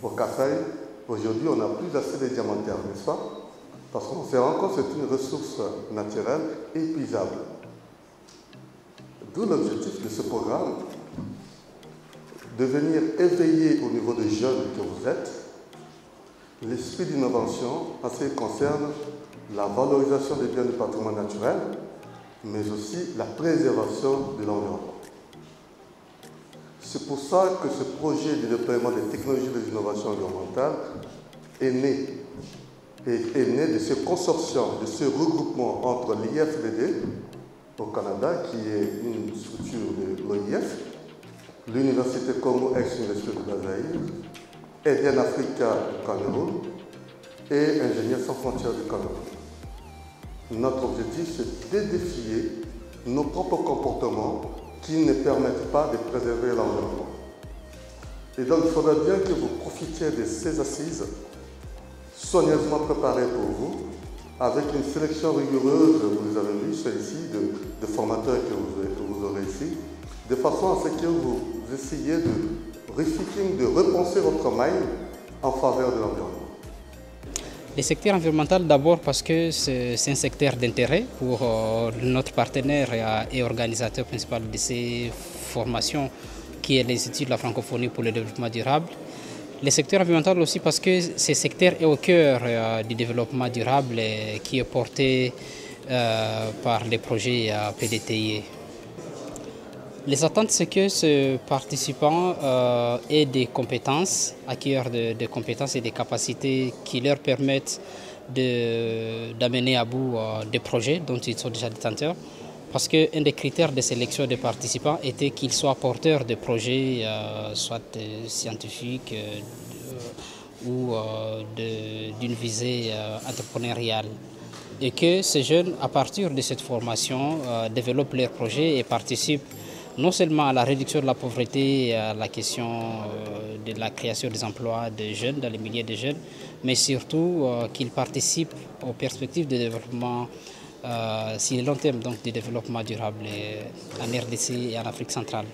Au Kasaï, aujourd'hui, on n'a plus assez de diamantaires, n'est-ce pas? Parce qu'on se rend compte que c'est une ressource naturelle épuisable. D'où l'objectif de ce programme, de venir éveiller au niveau des jeunes que vous êtes l'esprit d'innovation en ce qui concerne la valorisation des biens du patrimoine naturel, mais aussi la préservation de l'environnement. C'est pour ça que ce projet de déploiement des technologies de l'innovation environnementale est né. Et est né de ce consortium, de ce regroupement entre l'IFDD au Canada, qui est une structure de l'OIF, l'Université Congo, ex-Université de Brazzaville, Eden Africa du Cameroun et Ingénieurs sans frontières du Cameroun. Notre objectif, c'est de défier nos propres comportements qui ne permettent pas de préserver l'environnement. Et donc, il faudra bien que vous profitiez de ces assises soigneusement préparées pour vous, avec une sélection rigoureuse, vous avez vu, ici, de formateurs que vous aurez ici, de façon à ce que vous essayiez de repenser votre mind en faveur de l'environnement. Le secteur environnemental d'abord parce que c'est un secteur d'intérêt pour notre partenaire et organisateur principal de ces formations qui est l'Institut de la francophonie pour le développement durable. Le secteur environnemental aussi parce que ce secteur est au cœur du développement durable qui est porté par les projets PDTI. Les attentes, c'est que ce participant ait des compétences, acquiert des compétences et des capacités qui leur permettent d'amener à bout des projets dont ils sont déjà détenteurs. Parce qu'un des critères de sélection des participants était qu'ils soient porteurs de projets, soit scientifiques ou d'une visée entrepreneuriale. Et que ces jeunes, à partir de cette formation, développent leurs projets et participent non seulement à la réduction de la pauvreté et à la question de la création des emplois des jeunes, dans les milliers de jeunes, mais surtout qu'ils participent aux perspectives de développement sur le long terme, donc du développement durable en RDC et en Afrique centrale.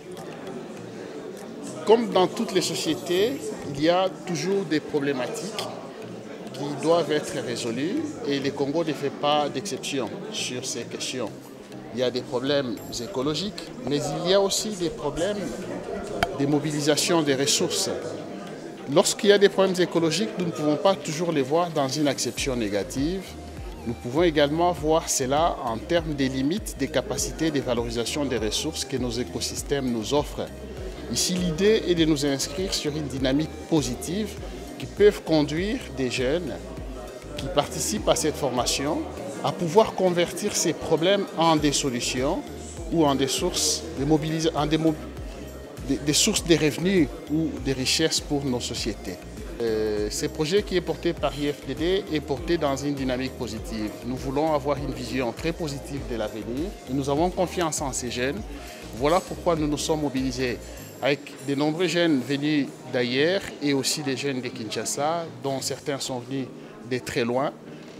Comme dans toutes les sociétés, il y a toujours des problématiques qui doivent être résolues et le Congo ne fait pas d'exception sur ces questions. Il y a des problèmes écologiques, mais il y a aussi des problèmes de mobilisation des ressources. Lorsqu'il y a des problèmes écologiques, nous ne pouvons pas toujours les voir dans une acception négative. Nous pouvons également voir cela en termes des limites des capacités de valorisation des ressources que nos écosystèmes nous offrent. Ici, l'idée est de nous inscrire sur une dynamique positive qui peut conduire des jeunes qui participent à cette formation à pouvoir convertir ces problèmes en des solutions ou en des sources des sources de revenus ou de richesses pour nos sociétés. Ce projet qui est porté par IFDD est porté dans une dynamique positive. Nous voulons avoir une vision très positive de l'avenir et nous avons confiance en ces jeunes. Voilà pourquoi nous nous sommes mobilisés avec de nombreux jeunes venus d'ailleurs et aussi des jeunes de Kinshasa, dont certains sont venus de très loin,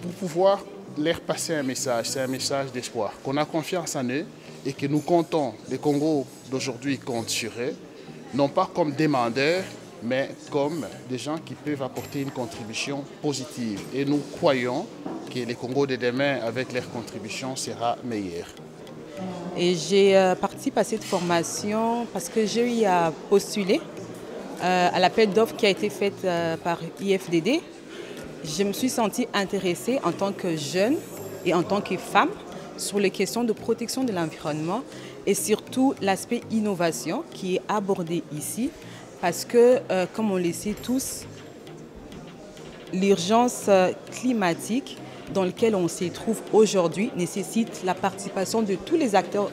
pour pouvoir leur passer un message, c'est un message d'espoir, qu'on a confiance en eux et que nous comptons, le Congo d'aujourd'hui compte sur eux, non pas comme demandeurs, mais comme des gens qui peuvent apporter une contribution positive. Et nous croyons que le Congo de demain, avec leur contribution, sera meilleur. Et j'ai participé à cette formation parce que j'ai eu à postuler à l'appel d'offres qui a été fait par IFDD. Je me suis sentie intéressée en tant que jeune et en tant que femme sur les questions de protection de l'environnement et surtout l'aspect innovation qui est abordé ici parce que, comme on le sait tous, l'urgence climatique dans laquelle on se trouve aujourd'hui nécessite la participation de tous les acteurs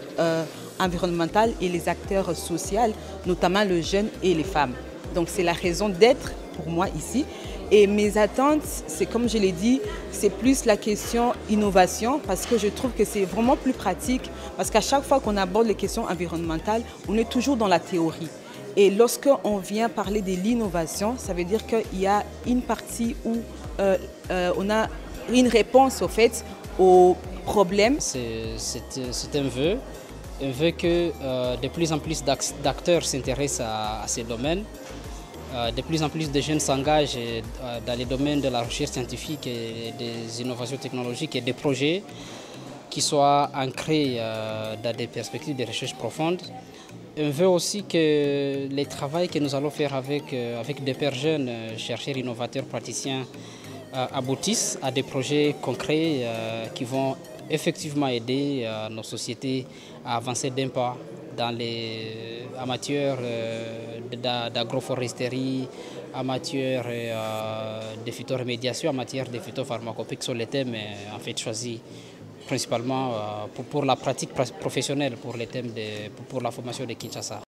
environnementaux et les acteurs sociaux, notamment les jeunes et les femmes. Donc c'est la raison d'être pour moi ici. Et mes attentes, c'est comme je l'ai dit, c'est plus la question innovation parce que je trouve que c'est vraiment plus pratique parce qu'à chaque fois qu'on aborde les questions environnementales, on est toujours dans la théorie. Et lorsqu'on vient parler de l'innovation, ça veut dire qu'il y a une partie où on a une réponse au fait aux problèmes. C'est un vœu que de plus en plus d'acteurs s'intéressent à ces domaines. De plus en plus de jeunes s'engagent dans les domaines de la recherche scientifique et des innovations technologiques et des projets qui soient ancrés dans des perspectives de recherche profonde. On veut aussi que les travaux que nous allons faire avec des pairs jeunes, chercheurs, innovateurs, praticiens, aboutissent à des projets concrets qui vont effectivement aider nos sociétés à avancer d'un pas en matière d'agroforesterie, en matière de phytoremédiation, en matière de phytopharmacopée, qui sont les thèmes en fait choisis principalement pour la pratique professionnelle, pour les thèmes pour la formation de Kinshasa.